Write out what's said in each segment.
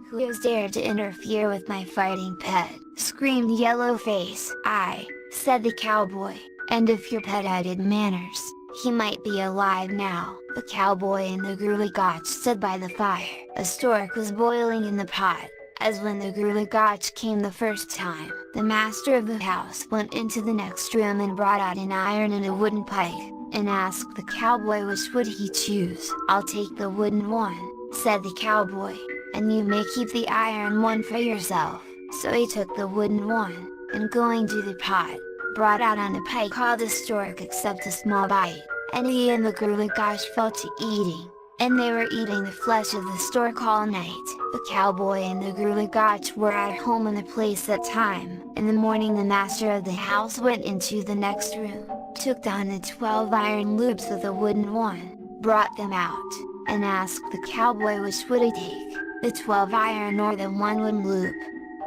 "Who has dared to interfere with my fighting pet?" screamed Yellowface. "I," said the cowboy, "and if your pet had manners, he might be alive now." The cowboy and the Gruagach stood by the fire. A stork was boiling in the pot. As when the Gruagach came the first time, the master of the house went into the next room and brought out an iron and a wooden pike, and asked the cowboy which would he choose. "I'll take the wooden one," said the cowboy, "and you may keep the iron one for yourself." So he took the wooden one, and going to the pot, brought out on a pike all the stork except a small bite, and he and the Gruagach fell to eating. And they were eating the flesh of the stork all night. The cowboy and the Gruagach were at home in the place that time. In the morning the master of the house went into the next room, took down the 12 iron loops with a wooden one, brought them out, and asked the cowboy which would he take, the 12 iron or the one wooden loop.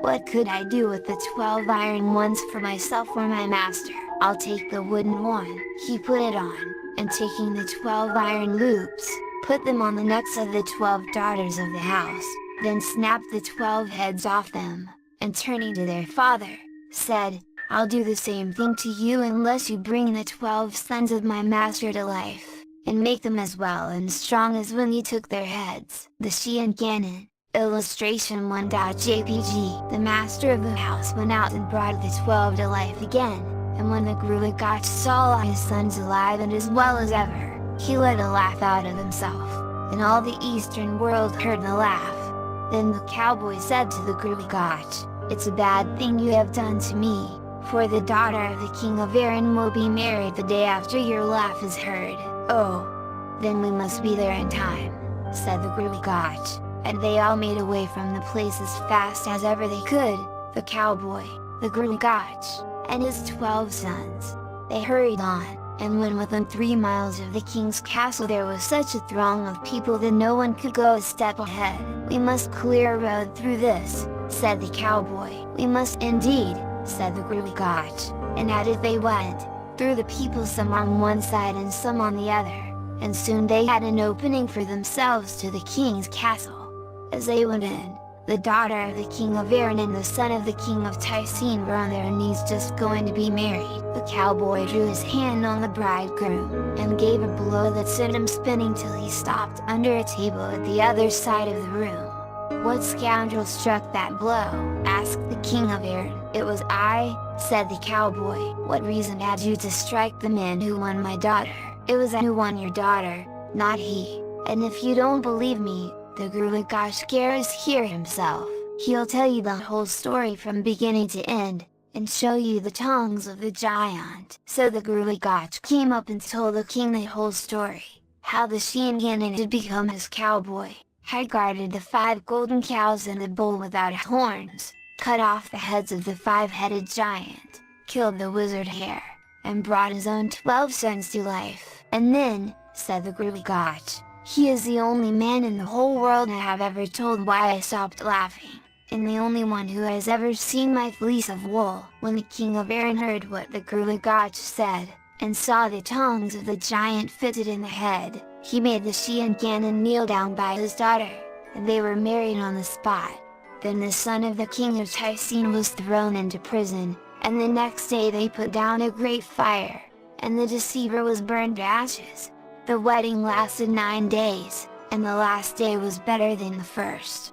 "What could I do with the 12 iron ones for myself or my master?" "I'll take the wooden one." He put it on, and taking the 12 iron loops, put them on the necks of the 12 daughters of the house, then snapped the 12 heads off them, and turning to their father, said, "I'll do the same thing to you unless you bring the 12 sons of my master to life, and make them as well and strong as when you took their heads." The Shee and Gannon. Illustration 1.jpg. The master of the house went out and brought the 12 to life again, and when the Gruagach saw all his sons alive and as well as ever, he let a laugh out of himself, and all the eastern world heard the laugh. Then the cowboy said to the Gruagach, "It's a bad thing you have done to me, for the daughter of the king of Erin will be married the day after your laugh is heard." "Oh! Then we must be there in time," said the Gruagach, and they all made away from the place as fast as ever they could, the cowboy, the Gruagach, and his 12 sons. They hurried on, and when within 3 miles of the king's castle there was such a throng of people that no one could go a step ahead. "We must clear a road through this," said the cowboy. "We must indeed," said the Gruagach, and at it they went, through the people some on one side and some on the other, and soon they had an opening for themselves to the king's castle. As they went in, the daughter of the king of Erin and the son of the king of Tchaikovsky were on their knees just going to be married. The cowboy drew his hand on the bridegroom, and gave a blow that sent him spinning till he stopped under a table at the other side of the room. "What scoundrel struck that blow?" asked the king of Erin. "It was I," said the cowboy. "What reason had you to strike the man who won my daughter?" "It was I who won your daughter, not he. And if you don't believe me, the Gruagach Gaire is here himself. He'll tell you the whole story from beginning to end, and show you the tongues of the giant." So the Gruagach came up and told the king the whole story, how the Shee and Gannon had become his cowboy, had guarded the 5 golden cows and the bull without horns, cut off the heads of the 5-headed giant, killed the wizard hare, and brought his own 12 sons to life. "And then," said the Gruagach, "he is the only man in the whole world I have ever told why I stopped laughing, and the only one who has ever seen my fleece of wool." When the king of Erin heard what the Gruagach said, and saw the tongues of the giant fitted in the head, he made the Shee and Gannon kneel down by his daughter, and they were married on the spot. Then the son of the king of Tchaikovsky was thrown into prison, and the next day they put down a great fire, and the deceiver was burned to ashes. The wedding lasted 9 days, and the last day was better than the first.